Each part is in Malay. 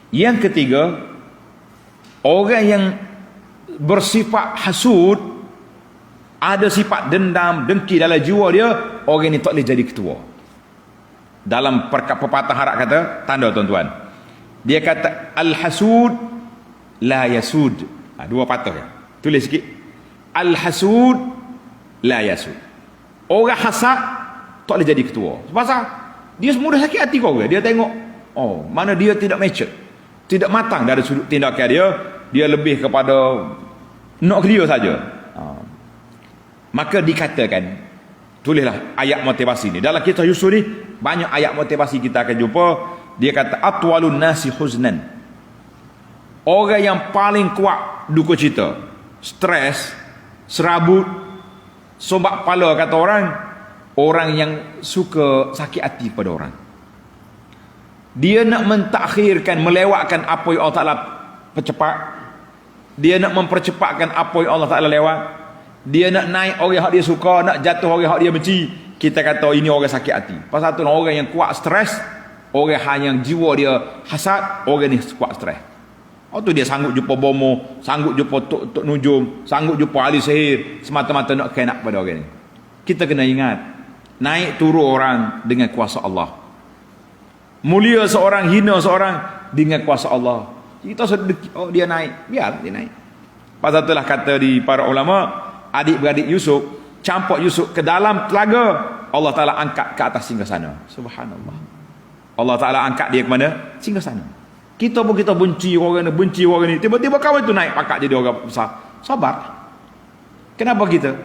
Yang ketiga, orang yang bersifat hasud, ada sifat dendam, dengki dalam jiwa dia, orang ni tak boleh jadi ketua. Dalam pepatah Arab kata, tanda tuan-tuan, dia kata al-hasud la yasud. Dua patah ya. Tulis sikit. Al-hasud la yasud. Orang hasad tak boleh jadi ketua. Pasal dia mudah sakit hati kau. Dia tengok, oh, mana dia tidak mature, tidak matang dari sudut tindakan dia. Dia lebih kepada nak dia saja. Maka dikatakan, tulislah ayat motivasi ni. Dalam kisah Yusuf ni banyak ayat motivasi kita akan jumpa. Dia kata atwalun nasi huznan. Orang yang paling kuat duka cita, stres, serabut, sobak kepala kata orang yang suka sakit hati pada orang. Dia nak mentakhirkan, melewatkan apa yang Allah Ta'ala percepat. Dia nak mempercepatkan apa yang Allah Ta'ala lewat. Dia nak naik orang yang dia suka, nak jatuh orang yang dia benci. Kita kata ini orang sakit hati. Pasal tu orang yang kuat stres, orang yang jiwa dia hasad, orang ni kuat stres. Tu dia sanggup jumpa bomo, sanggup jumpa tok nujum, sanggup jumpa ahli sihir, semata-mata nak kena pada orang ni. Kita kena ingat, naik turun orang dengan kuasa Allah. Mulia seorang, hina seorang dengan kuasa Allah. Kita sedekit, oh dia naik, biar dia naik. Pasal itulah kata di para ulama, adik-beradik Yusuf, campak Yusuf ke dalam telaga, Allah Ta'ala angkat ke atas singgasana. Subhanallah. Allah Ta'ala angkat dia ke mana? Singgasana. Kita pun kita benci orang ni, tiba-tiba kawan tu naik pakat jadi orang besar. Sabar. Kenapa kita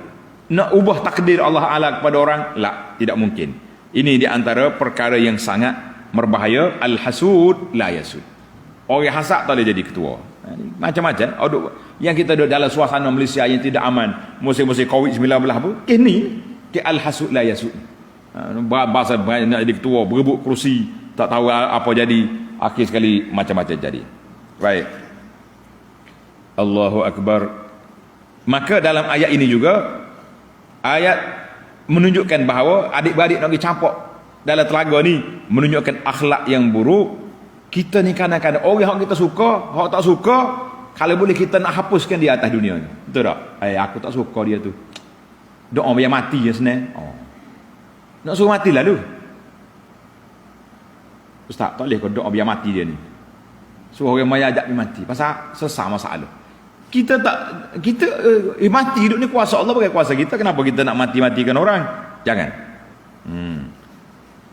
nak ubah takdir Allah Ta'ala kepada orang? La, tidak mungkin. Ini di antara perkara yang sangat berbahaya. Al-hasud la yasud. Orang hasad tak boleh jadi ketua. Macam-macam yang kita duduk dalam suasana Malaysia yang tidak aman, musim-musim COVID-19 pun ni ke al-hasud la yasud. Bahasa nak jadi ketua, berebut kerusi, tak tahu apa jadi, akhir sekali macam-macam jadi. Baik, Allahu Akbar. Maka dalam ayat ini juga, ayat menunjukkan bahawa adik-beradik nak pergi campak dalam telaga ni menunjukkan akhlak yang buruk. Kita ni kadang-kadang orang yang kita suka, orang tak suka, kalau boleh kita nak hapuskan dia atas dunia ni. Betul tak? Aku tak suka dia tu. Doa biar mati je senang. Nak suruh mati lalu. Ustaz, tak boleh kau doa biar mati dia ni. Suruh orang maya ajak dia mati. Pasal sesat masalah. Kita mati hidup ni kuasa Allah bukan kuasa kita. Kenapa kita nak mati-matikan orang? Jangan.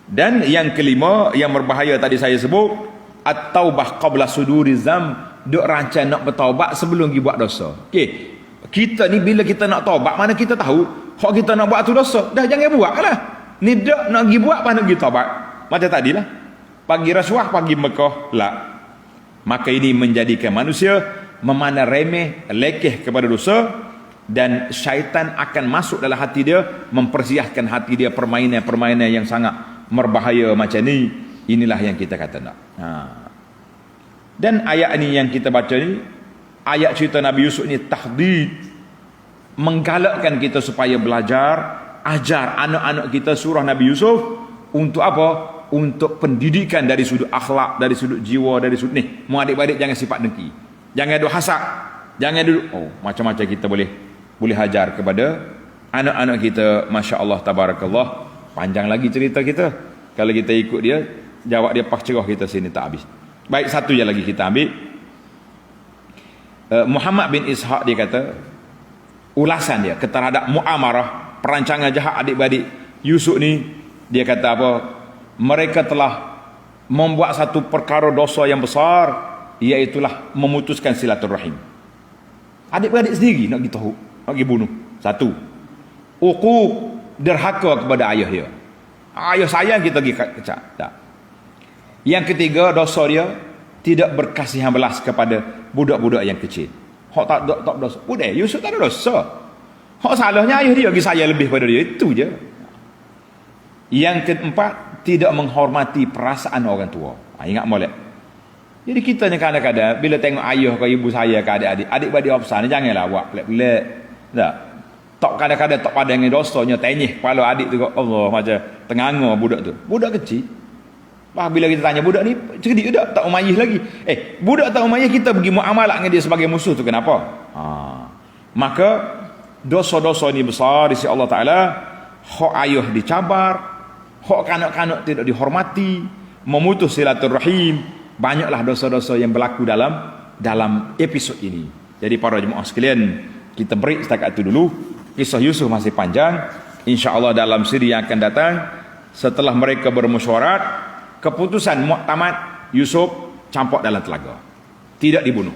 Dan yang kelima yang berbahaya tadi saya sebut, at-taubah qabla suduri zam, duk rancang nak bertaubat sebelum pergi buat dosa. Okey. Kita ni bila kita nak taubat, mana kita tahu hak kita nak buat tu dosa. Dah jangan buatlah. Ni dak nak pergi buat mana pergi taubat. Macam tadilah. Pagi rasuah, pagi Mekah, la. Maka ini menjadikan manusia memandang remeh, lekeh kepada dosa, dan syaitan akan masuk dalam hati dia, mempersiahkan hati dia permainan-permainan yang sangat berbahaya macam ni. Inilah yang kita kata nak. Dan ayat ni yang kita baca ni, ayat cerita Nabi Yusuf ni tahdid, menggalakkan kita supaya belajar, ajar anak-anak kita surah Nabi Yusuf. Untuk apa? Untuk pendidikan dari sudut akhlak, dari sudut jiwa, dari sudut ni. Mu adik-adik jangan sifat dengki, jangan duduk hasad, jangan duduk macam-macam. Kita boleh ajar kepada anak-anak kita. Masya Allah, tabarakallah. Panjang lagi cerita kita. Kalau kita ikut dia, jawab dia pak cerah kita sini tak habis. Baik, satu je lagi kita ambil. Muhammad bin Ishaq dia kata, ulasan dia terhadap muamarah, perancangan jahat adik-beradik Yusuf ni, dia kata apa? Mereka telah membuat satu perkara dosa yang besar, iaitulah memutuskan silaturahim. Adik-beradik sendiri nak pergi tahu, nak pergi bunuh. Satu, uquq, derhaka kepada ayah dia. Ayah sayang kita pergi kecak. Tak. Yang ketiga, dosa dia tidak berkasihan belas kepada budak-budak yang kecil. Hak tak berdosa. Budak Yusuf tak ada dosa. Hak salahnya ayah dia pergi sayang lebih pada dia, itu je. Yang keempat, tidak menghormati perasaan orang tua. Ingat molek. Jadi kita ni kadang-kadang bila tengok ayah ke ibu saya ke adik-adik, adik-beradik besar ni janganlah buat pelik-pelik. Tak kadang-kadang tak pandang dengan dosanya, tenyih kepala adik tu, Allah macam tenganga budak tu. Budak kecil. Bila kita tanya budak ni cerdik tak Umayyah lagi. Budak tak Umayyah kita pergi muamalah dengan dia sebagai musuh tu kenapa? Maka dosa-dosa ni besar di sisi Allah Taala. Hak ayah dicabar, hak kanak-kanak tidak dihormati, memutus silaturahim, banyaklah dosa-dosa yang berlaku dalam episod ini. Jadi para jemaah sekalian, kita break setakat itu dulu. Kisah Yusuf masih panjang. InsyaAllah dalam siri yang akan datang, setelah mereka bermusyawarat, keputusan muktamad, Yusuf campak dalam telaga, tidak dibunuh.